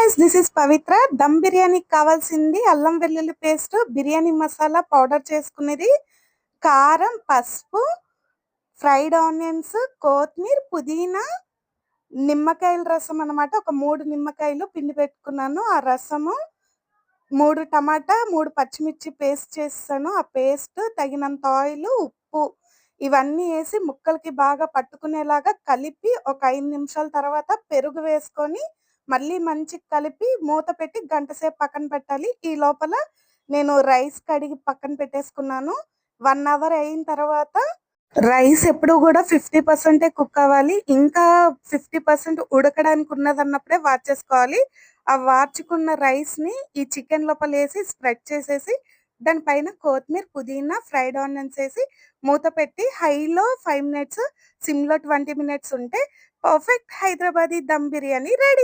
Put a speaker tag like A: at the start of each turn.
A: Guys, this is పవిత్ర. దమ్ బిర్యానీకి కావాల్సింది అల్లం వెల్లుల్లి పేస్ట్, బిర్యానీ మసాలా పౌడర్ చేసుకునేది, కారం, పసుపు, ఫ్రైడ్ ఆనియన్స్, కొత్తిమీర, పుదీనా, నిమ్మకాయల రసం అన్నమాట. ఒక 3 నిమ్మకాయలు పిండి పెట్టుకున్నాను. ఆ రసము, 3 టమాటా, 3 పచ్చిమిర్చి పేస్ట్ చేసాను. ఆ పేస్ట్, తగినంత ఆయిల్, ఉప్పు ఇవన్నీ వేసి ముక్కలకి బాగా పట్టుకునేలాగా కలిపి ఒక 5 నిమిషాల తర్వాత పెరుగు వేసుకొని మళ్ళీ మంచిగా కలిపి మూత పెట్టి గంట సేపు పక్కన పెట్టాలి. ఈ లోపల నేను రైస్ కడిగి పక్కన పెట్టేసుకున్నాను. 1 అవర్ అయిన తర్వాత రైస్ ఎప్పుడు కూడా 50% కుక్ అవ్వాలి. ఇంకా 50% ఉడకడానికి ఉన్నదన్నప్పుడే వార్చేసుకోవాలి. ఆ వార్చుకున్న రైస్ ని ఈ చికెన్ లోపల వేసి స్ప్రెడ్ చేసేసి దానిపైన కొత్తిమీర, పుదీనా, ఫ్రైడ్ ఆనియన్స్ వేసి మూత పెట్టి హైలో 5 మినిట్స్, సిమ్ లో 20 మినిట్స్ ఉంటే పర్ఫెక్ట్ హైదరాబాదీ దమ్ బిర్యానీ రెడీ.